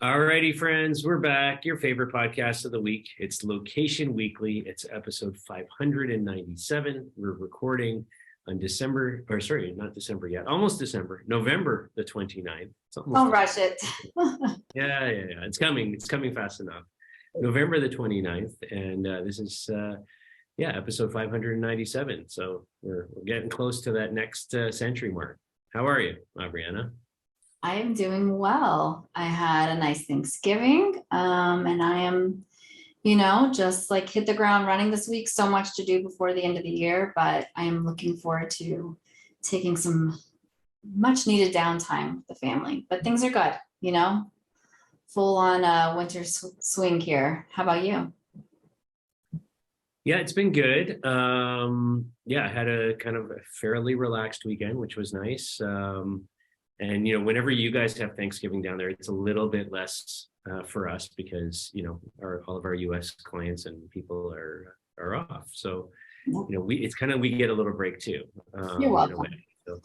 Alrighty, friends, we're back. Your favorite podcast of the week. It's Location Weekly. It's episode 597. We're recording on not December yet, almost December, November the 29th. Don't rush it. Yeah. It's coming. It's coming fast enough. November the 29th. And this is, episode 597. So we're getting close to that next century mark. How are you, Brianna? I am doing well. I had a nice Thanksgiving, and I am, just like hit the ground running this week. So much to do before the end of the year, but I am looking forward to taking some much needed downtime with the family. But things are good, full on winter swing here. How about you? Yeah, it's been good. I had a kind of a fairly relaxed weekend, which was nice. And whenever you guys have Thanksgiving down there, it's a little bit less for us because all of our U.S. clients and people are off. So we get a little break too. You're welcome. So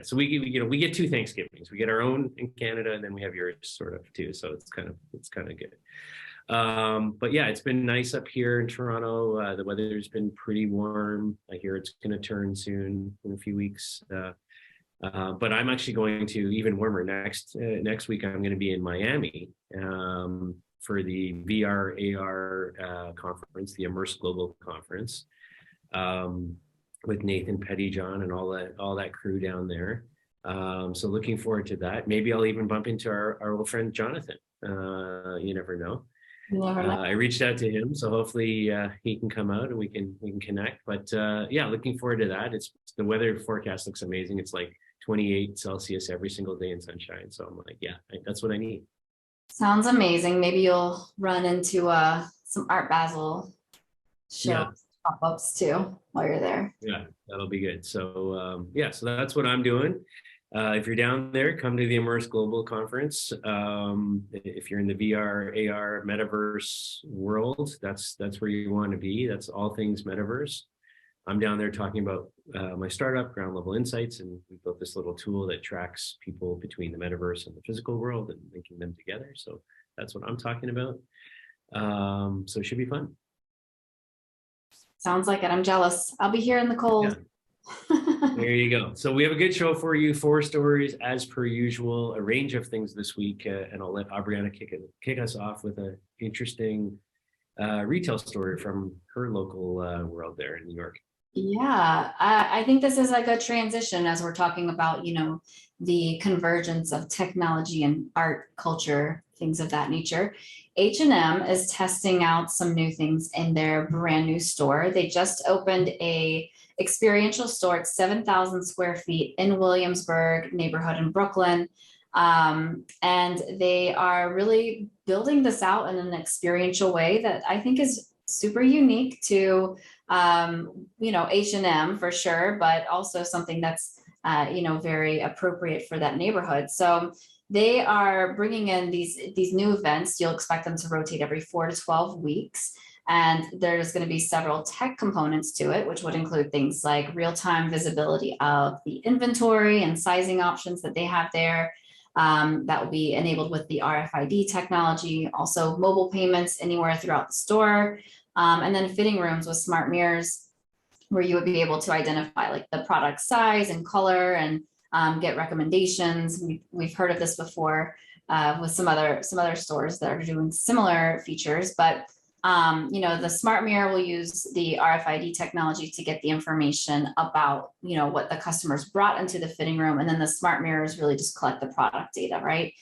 So we get two Thanksgivings. We get our own in Canada, and then we have yours sort of too. So it's kind of good. But yeah, it's been nice up here in Toronto. The weather's been pretty warm. I hear it's going to turn soon in a few weeks. But I'm actually going to even warmer next week. I'm going to be in Miami for the VR AR conference, the Immerse Global Conference, with Nathan Pettyjohn and all that crew down there. So looking forward to that. Maybe I'll even bump into our old friend Jonathan. You never know. I reached out to him, so hopefully he can come out and we can connect. But looking forward to that. The weather forecast looks amazing. It's like 28 Celsius every single day in sunshine. So I'm like, that's what I need. Sounds amazing. Maybe you'll run into some Art Basel shows, pop-ups too while you're there. Yeah, that'll be good. So so that's what I'm doing. If you're down there, come to the Immerse Global Conference. If you're in the VR, AR, metaverse world, that's where you want to be. That's all things metaverse. I'm down there talking about my startup, Ground Level Insights, and we built this little tool that tracks people between the metaverse and the physical world and linking them together. So that's what I'm talking about. So it should be fun. Sounds like it. I'm jealous. I'll be here in the cold. Yeah. There you go. So we have a good show for you. 4 stories as per usual, a range of things this week, and I'll let Brianna kick us off with an interesting retail story from her local world there in New York. Yeah, I think this is a good transition as we're talking about, the convergence of technology and art, culture, things of that nature. H&M is testing out some new things in their brand new store. They just opened a experiential store at 7,000 square feet in Williamsburg neighborhood in Brooklyn. And they are really building this out in an experiential way that I think is super unique to H&M for sure, but also something that's very appropriate for that neighborhood. So they are bringing in these new events. You'll expect them to rotate every 4 to 12 weeks. And there's going to be several tech components to it, which would include things like real-time visibility of the inventory and sizing options that they have there. That will be enabled with the RFID technology, also mobile payments anywhere throughout the store, and then fitting rooms with smart mirrors where you would be able to identify like the product size and color and get recommendations. We've heard of this before with some other stores that are doing similar features, but the smart mirror will use the RFID technology to get the information about, what the customers brought into the fitting room. And then the smart mirrors really just collect the product data, right?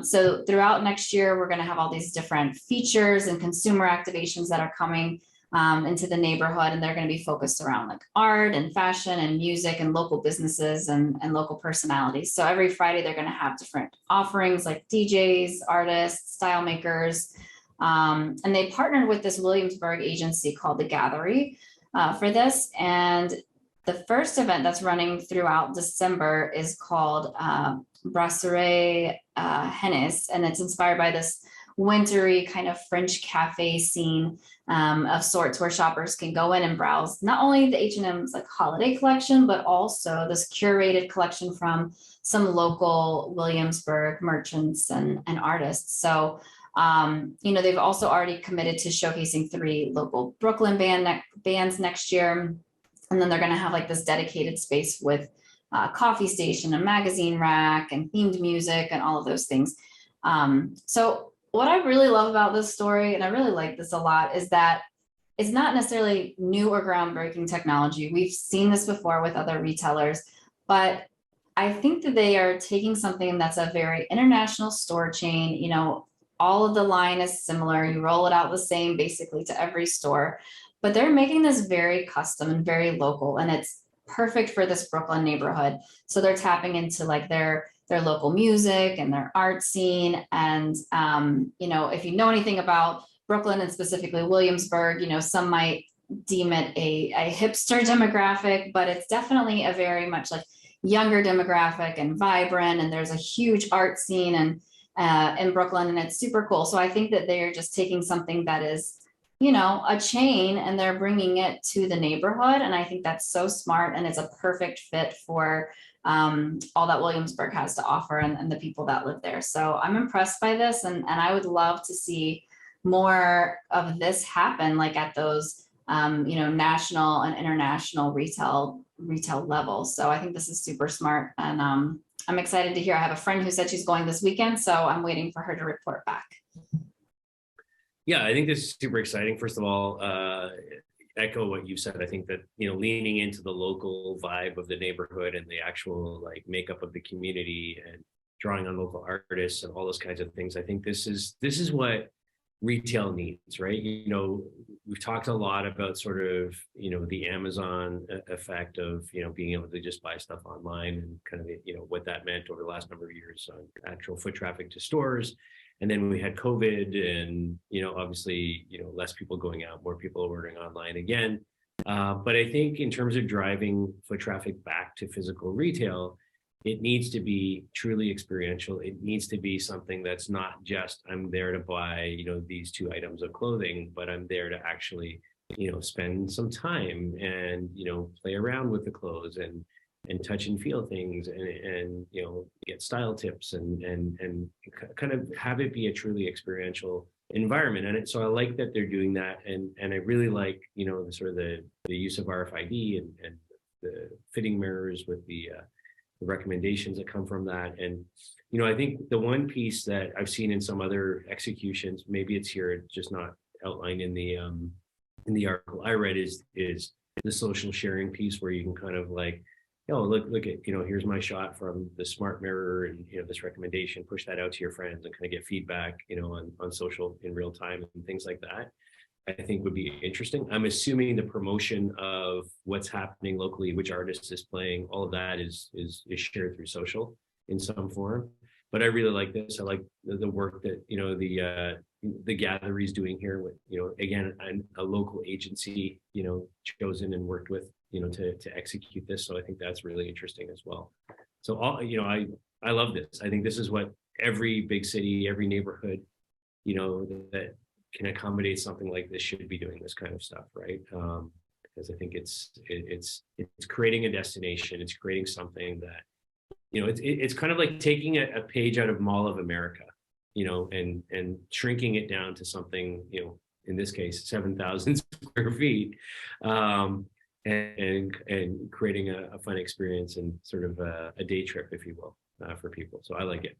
So throughout next year, we're going to have all these different features and consumer activations that are coming into the neighborhood. And they're going to be focused around like art and fashion and music and local businesses and local personalities. So every Friday, they're going to have different offerings like DJs, artists, style makers. And they partnered with this Williamsburg agency called The Gallery for this. And the first event that's running throughout December is called Brasserie Hennis, and it's inspired by this wintry kind of French cafe scene of sorts where shoppers can go in and browse not only the H&M's like holiday collection, but also this curated collection from some local Williamsburg merchants and artists. So, they've also already committed to showcasing 3 local Brooklyn bands next year. And then they're going to have like this dedicated space with coffee station, a magazine rack, and themed music and all of those things. So what I really love about this story, and I really like this a lot, is that it's not necessarily new or groundbreaking technology. We've seen this before with other retailers, but I think that they are taking something that's a very international store chain. All of the line is similar. You roll it out the same basically to every store, but they're making this very custom and very local, and it's perfect for this Brooklyn neighborhood. So they're tapping into like their local music and their art scene. And, if you know anything about Brooklyn and specifically Williamsburg, some might deem it a hipster demographic, but it's definitely a very much like younger demographic and vibrant. And there's a huge art scene in Brooklyn, and it's super cool. So I think that they're just taking something that is, a chain, and they're bringing it to the neighborhood. And I think that's so smart, and it's a perfect fit for all that Williamsburg has to offer and the people that live there. So I'm impressed by this, and I would love to see more of this happen, like at those national and international retail levels. So I think this is super smart, and I'm excited to hear. I have a friend who said she's going this weekend, so I'm waiting for her to report back. Yeah, I think this is super exciting. First of all, echo what you said. I think that, leaning into the local vibe of the neighborhood and the actual like makeup of the community and drawing on local artists and all those kinds of things. I think this is what retail needs, right? We've talked a lot about sort of, the Amazon effect of, being able to just buy stuff online and kind of, what that meant over the last number of years on actual foot traffic to stores. And then we had COVID and, obviously, less people going out, more people ordering online again. But I think in terms of driving foot traffic back to physical retail, it needs to be truly experiential. It needs to be something that's not just, I'm there to buy, these 2 items of clothing, but I'm there to actually, spend some time and, play around with the clothes and touch and feel things and get style tips and kind of have it be a truly experiential environment. And so I like that they're doing that, and I really like the sort of the use of RFID and the fitting mirrors with the recommendations that come from that. And I think the one piece that I've seen in some other executions, maybe it's here, it's just not outlined in the article I read, is the social sharing piece, where you can kind of like, look at, here's my shot from the smart mirror and, this recommendation, push that out to your friends and kind of get feedback, on social in real time and things like that, I think would be interesting. I'm assuming the promotion of what's happening locally, which artist is playing, all of that is shared through social in some form. But I really like this. I like the work that, the Gather is doing here with, again, a local agency, chosen and worked with, to execute this. So I think that's really interesting as well. So I love this. I think this is what every big city, every neighborhood, that can accommodate something like this should be doing this kind of stuff, right? Because I think it's creating a destination. It's creating something that, it's kind of like taking a page out of Mall of America, and shrinking it down to something, in this case, 7,000 square feet. And creating a fun experience and sort of a day trip, if you will, for people. So I like it.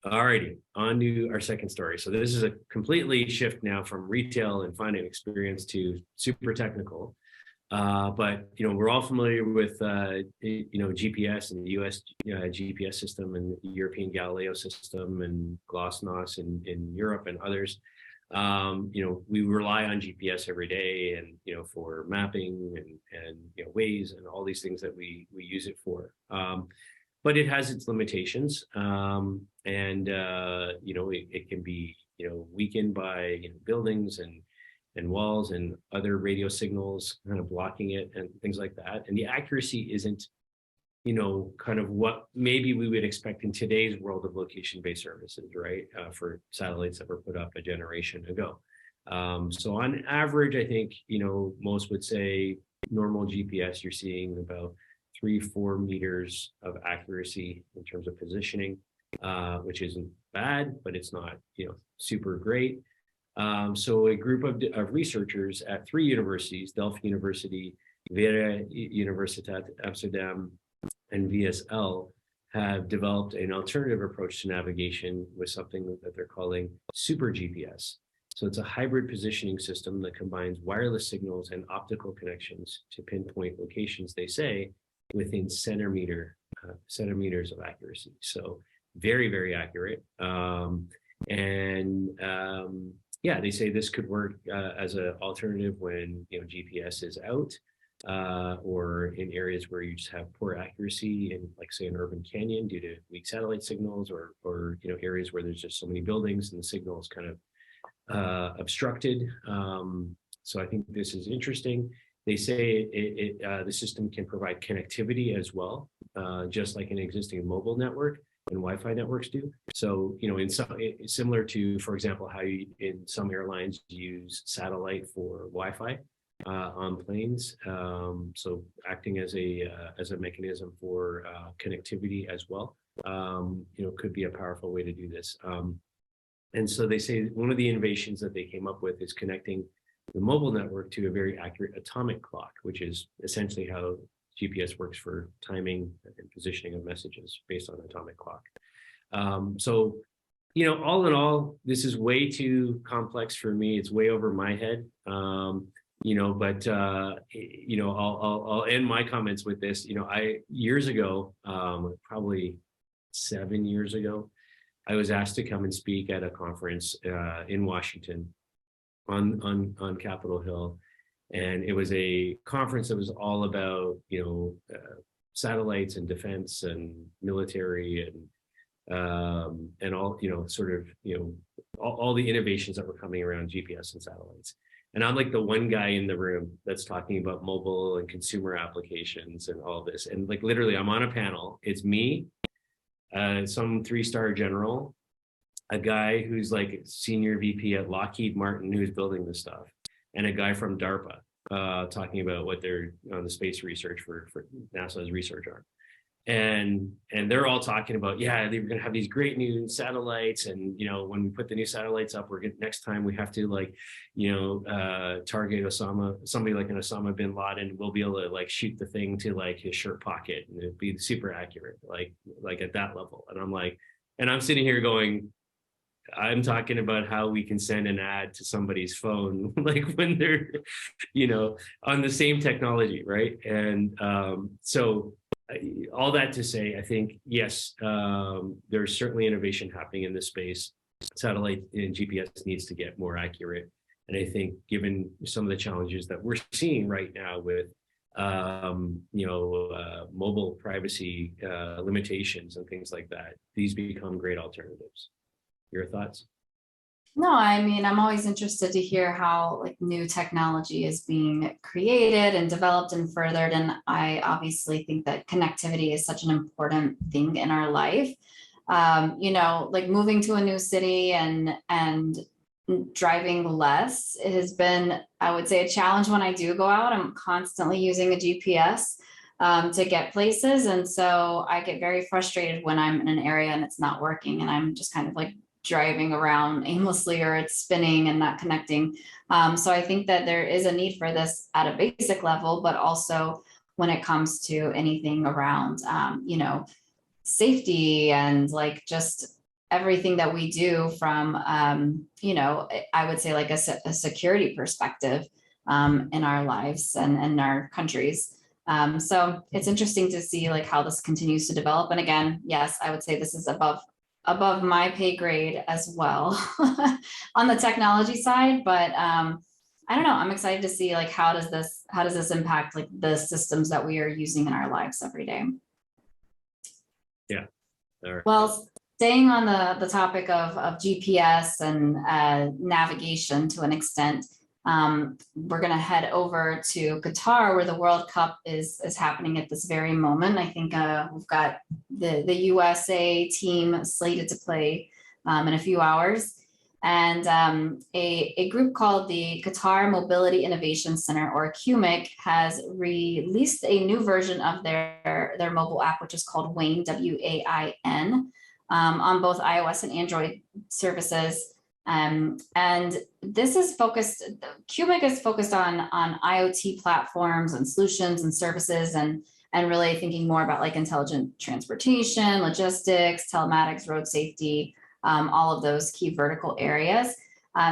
All righty, on to our second story. So this is a completely shift now from retail and fun and experience to super technical. But we're all familiar with GPS and the US GPS system and the European Galileo system and GLONASS in Europe and others. We rely on GPS every day, and for mapping and Waze and all these things that we use it for. But it has its limitations, and it can be weakened by buildings and walls and other radio signals kind of blocking it and things like that. And the accuracy isn't kind of what maybe we would expect in today's world of location-based services, right? For satellites that were put up a generation ago. So on average, I think, most would say normal GPS, you're seeing about 3-4 meters of accuracy in terms of positioning, which isn't bad, but it's not, super great. So a group of researchers at 3 universities, Delft University, Vera Universiteit Amsterdam, and VSL, have developed an alternative approach to navigation with something that they're calling SuperGPS. So it's a hybrid positioning system that combines wireless signals and optical connections to pinpoint locations, they say, within centimeters of accuracy. So very, very accurate. Yeah, they say this could work as an alternative when GPS is out, or in areas where you just have poor accuracy in, like, say, an urban canyon due to weak satellite signals, or areas where there's just so many buildings and the signal is kind of obstructed. So I think this is interesting. They say the system can provide connectivity as well, just like an existing mobile network and Wi-Fi networks do. So, in some, similar to, for example, how you, in some airlines, use satellite for Wi-Fi on planes. So acting as a mechanism for connectivity as well, could be a powerful way to do this. And so they say one of the innovations that they came up with is connecting the mobile network to a very accurate atomic clock, which is essentially how GPS works for timing and positioning of messages based on atomic clock. So, all in all, this is way too complex for me. It's way over my head. I'll end my comments with this. Years ago, probably 7 years ago, I was asked to come and speak at a conference in Washington on Capitol Hill. And it was a conference that was all about, satellites and defense and military and all, all the innovations that were coming around GPS and satellites. And I'm like the one guy in the room that's talking about mobile and consumer applications and all this. And like, literally, I'm on a panel. It's me, some 3-star general, a guy who's like senior VP at Lockheed Martin, who's building this stuff, and a guy from DARPA talking about what they're on the space research for NASA's research arm. And they're all talking about, yeah, they're going to have these great new satellites. And, when we put the new satellites up, next time we have to target somebody like an Osama bin Laden, we'll be able to like shoot the thing to like his shirt pocket and it'd be super accurate, like at that level. And I'm sitting here going, I'm talking about how we can send an ad to somebody's phone, like when they're, on the same technology, right? And so all that to say, I think, yes, there's certainly innovation happening in this space. Satellite and GPS needs to get more accurate. And I think given some of the challenges that we're seeing right now with, mobile privacy limitations and things like that, these become great alternatives. Your thoughts? No, I mean, I'm always interested to hear how like new technology is being created and developed and furthered. And I obviously think that connectivity is such an important thing in our life. Like moving to a new city and driving less has been, I would say, a challenge when I do go out. I'm constantly using a GPS to get places. And so I get very frustrated when I'm in an area and it's not working and I'm just kind of like driving around aimlessly or it's spinning and not connecting. So I think that there is a need for this at a basic level, but also when it comes to anything around, safety and like just everything that we do from, I would say like a security perspective in our lives and in our countries. So it's interesting to see like how this continues to develop. And again, yes, I would say this is above my pay grade as well on the technology side, but I don't know. I'm excited to see like how does this impact like the systems that we are using in our lives every day. Yeah. All right. Well, staying on the topic of GPS and navigation to an extent, We're going to head over to Qatar, where the World Cup is happening at this very moment. I think we've got the USA team slated to play in a few hours. And a group called the Qatar Mobility Innovation Center, or QMIC, has released a new version of their mobile app, which is called Wain, W-A-I-N, on both iOS and Android services. And this is focused, QMIC is focused on IoT platforms and solutions and services, and really thinking more about like intelligent transportation, logistics, telematics, road safety, all of those key vertical areas.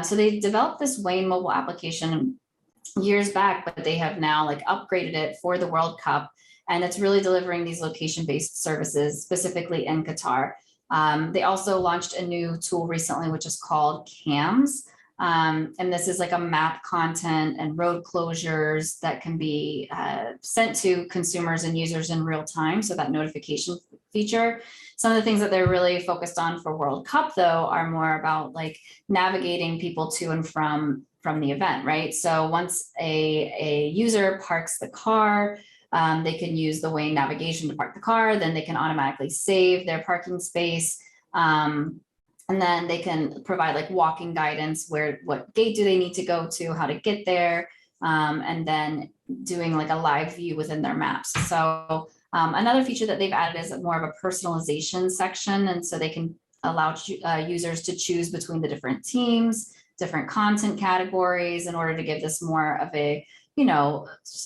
So they developed this Wain mobile application years back, but they have now like upgraded it for the World Cup, and it's really delivering these location-based services specifically in Qatar. They also launched a new tool recently, which is called CAMS. And this is like a map content and road closures that can be sent to consumers and users in real time. So that notification feature. Some of the things that they're really focused on for World Cup, though, are more about like navigating people to and from the event, right? So once a user parks the car, they can use the Wain navigation to park the car, then they can automatically save their parking space. And then they can provide like walking guidance, what gate do they need to go to, how to get there, and then doing like a live view within their maps. So another feature that they've added is more of a personalization section. And so they can allow users to choose between the different teams, different content categories, in order to give this more of a,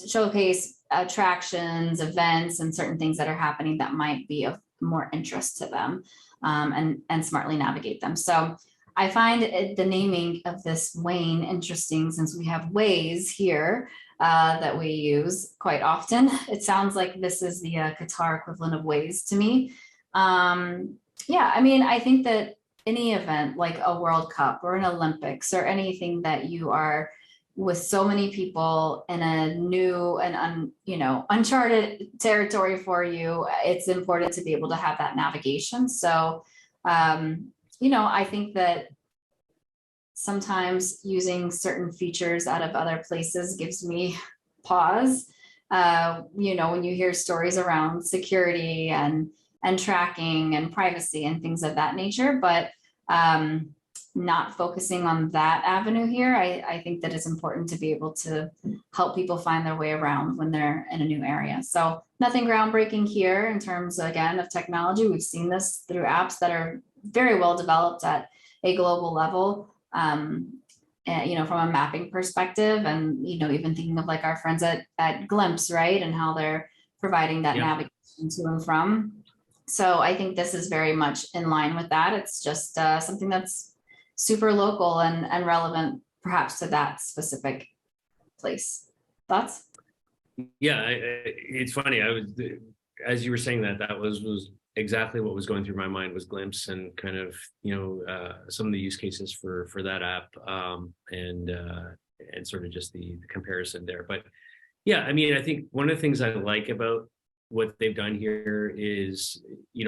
showcase attractions, events, and certain things that are happening that might be of more interest to them, and smartly navigate them. So I find the naming of this Wain interesting, since we have Waze here that we use quite often. It sounds like this is the Qatar equivalent of Waze to me. Yeah, I mean, I think that any event like a World Cup or an Olympics or anything that you are with so many people in a new and uncharted territory for you, it's important to be able to have that navigation. So, I think that sometimes using certain features out of other places gives me pause. When you hear stories around security and tracking and privacy and things of that nature, but not focusing on that avenue here. I think that it's important to be able to help people find their way around when they're in a new area. So nothing groundbreaking here in terms, again, of technology. We've seen this through apps that are very well developed at a global level, from a mapping perspective, and, even thinking of like our friends at Glimpse, right? And how they're providing that navigation to and from. So I think this is very much in line with that. It's just something that's super local and relevant perhaps to that specific place. Thoughts? Yeah, it's funny. As you were saying that was exactly what was going through my mind, was Glimpse and kind of, some of the use cases for that app, and sort of just the comparison there. But yeah, I mean, I think one of the things I like about what they've done here is,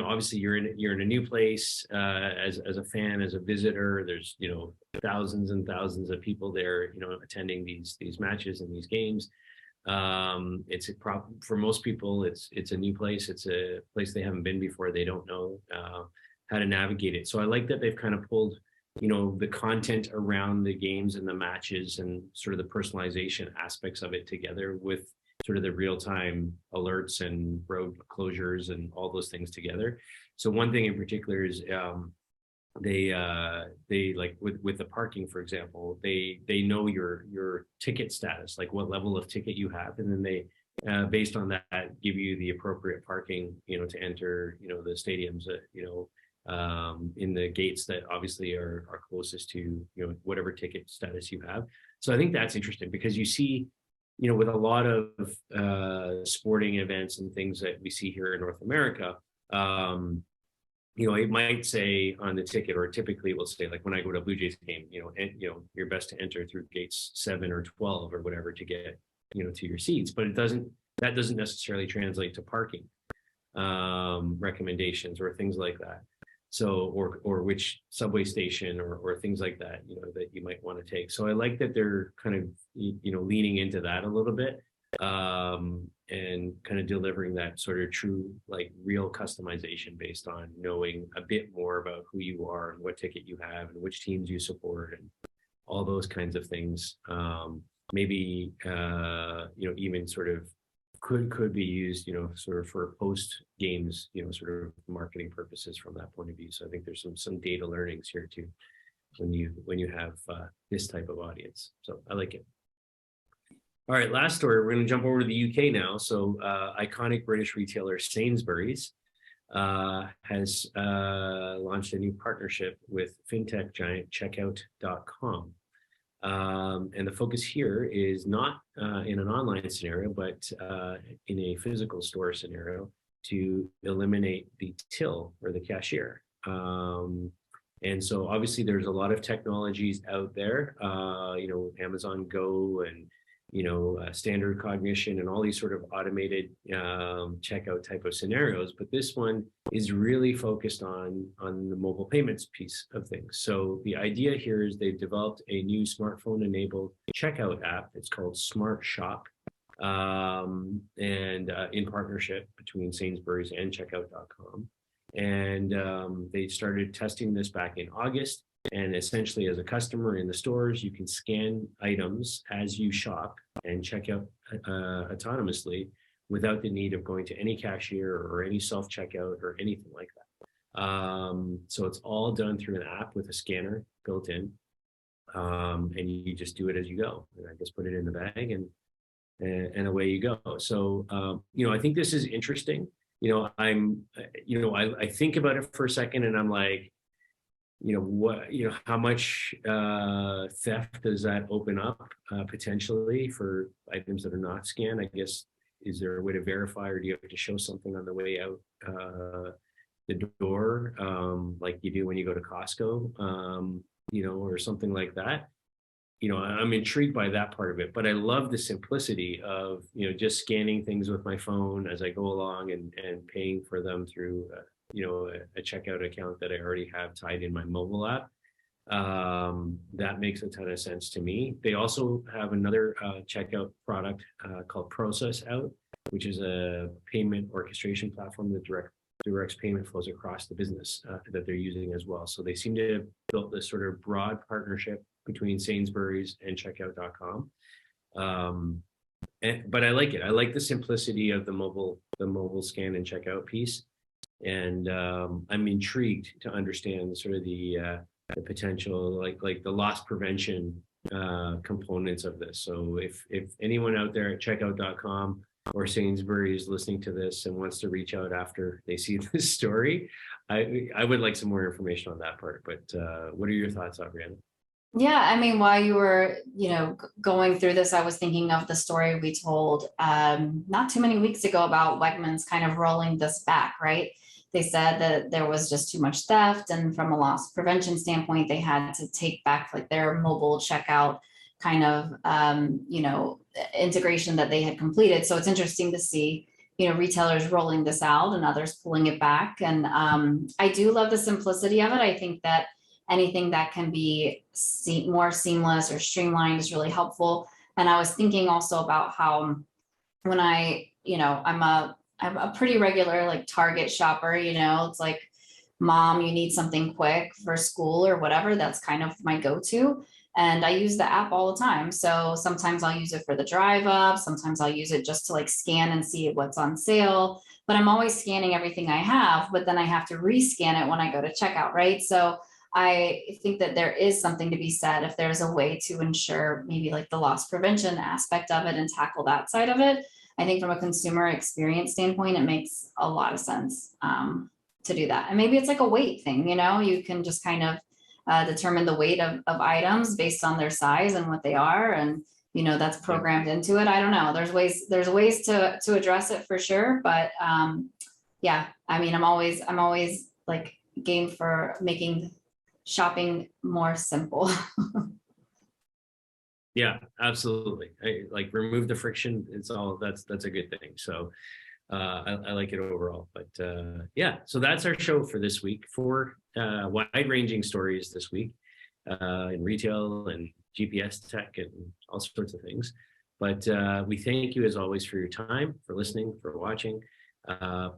obviously you're in a new place, as a fan, as a visitor. There's, thousands and thousands of people there, attending these matches and these games. It's a problem for most people. It's a new place. It's a place they haven't been before. They don't know how to navigate it. So I like that they've kind of pulled, the content around the games and the matches and sort of the personalization aspects of it together with sort of the real-time alerts and road closures and all those things together. So one thing in particular is they like with the parking, for example, they know your ticket status, like what level of ticket you have, and then they based on that give you the appropriate parking, to enter, the stadiums, in the gates that obviously are closest to, whatever ticket status you have. So I think that's interesting, because you see, with a lot of sporting events and things that we see here in North America, it might say on the ticket, or typically it will say, like when I go to a Blue Jays game, you're best to enter through gates 7 or 12 or whatever to get, to your seats. But that doesn't necessarily translate to parking recommendations or things like that. So, or which subway station or things like that, that you might want to take. So I like that they're kind of, leaning into that a little bit, and kind of delivering that sort of true, like real customization based on knowing a bit more about who you are and what ticket you have and which teams you support and all those kinds of things. Maybe, even sort of could be used, sort of for post games, sort of marketing purposes from that point of view. So I think there's some data learnings here too, when you have this type of audience. So I like it. All right, last story. We're going to jump over to the UK now. So iconic British retailer Sainsbury's has launched a new partnership with fintech giant checkout.com. And the focus here is not in an online scenario, but in a physical store scenario to eliminate the till or the cashier. And so obviously there's a lot of technologies out there, Amazon Go and, standard cognition and all these sort of automated checkout type of scenarios. But this one is really focused on the mobile payments piece of things. So the idea here is they've developed a new smartphone enabled checkout app. It's called Smart Shop. And in partnership between Sainsbury's and checkout.com. And they started testing this back in August. And essentially, as a customer in the stores, you can scan items as you shop and check out autonomously without the need of going to any cashier or any self-checkout or anything like that. So it's all done through an app with a scanner built in. And you just do it as you go. And I just put it in the bag and away you go. So, I think this is interesting. I think about it for a second and I'm like, how much theft does that open up potentially for items that are not scanned? I guess, is there a way to verify, or do you have to show something on the way out the door, like you do when you go to Costco, or something like that? I'm intrigued by that part of it, but I love the simplicity of, just scanning things with my phone as I go along and paying for them through, a checkout account that I already have tied in my mobile app. That makes a ton of sense to me. They also have another checkout product called Process Out, which is a payment orchestration platform that directs payment flows across the business that they're using as well. So they seem to have built this sort of broad partnership between Sainsbury's and checkout.com. But I like it. I like the simplicity of the mobile scan and checkout piece. And I'm intrigued to understand sort of the potential, like the loss prevention components of this. So if anyone out there at checkout.com or Sainsbury's is listening to this and wants to reach out after they see this story, I would like some more information on that part. But what are your thoughts, Adriana? Yeah, I mean, while you were, going through this, I was thinking of the story we told not too many weeks ago about Wegmans kind of rolling this back, right? They said that there was just too much theft, and from a loss prevention standpoint, they had to take back like their mobile checkout kind of, integration that they had completed. So it's interesting to see, retailers rolling this out and others pulling it back. And I do love the simplicity of it. I think that anything that can be more seamless or streamlined is really helpful. And I was thinking also about how when I'm a pretty regular like Target shopper, it's like, mom, you need something quick for school or whatever. That's kind of my go-to. And I use the app all the time. So sometimes I'll use it for the drive up. Sometimes I'll use it just to like scan and see what's on sale. But I'm always scanning everything I have, but then I have to rescan it when I go to checkout, right? So I think that there is something to be said if there's a way to ensure maybe like the loss prevention aspect of it and tackle that side of it. I think from a consumer experience standpoint, it makes a lot of sense to do that. And maybe it's like a weight thing, you can just kind of determine the weight of items based on their size and what they are. And, that's programmed into it. I don't know. There's ways to address it for sure. But yeah, I mean, I'm always like game for making shopping more simple. Yeah, absolutely. Like remove the friction. It's all that's a good thing. So I like it overall. But yeah, so that's our show for this week. 4 wide-ranging stories this week in retail and GPS tech and all sorts of things. But we thank you as always for your time, for listening, for watching.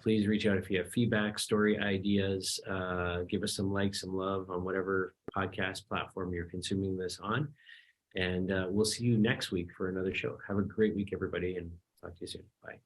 Please reach out if you have feedback, story ideas, give us some like, some love on whatever podcast platform you're consuming this on. And we'll see you next week for another show. Have a great week, everybody, and talk to you soon. Bye.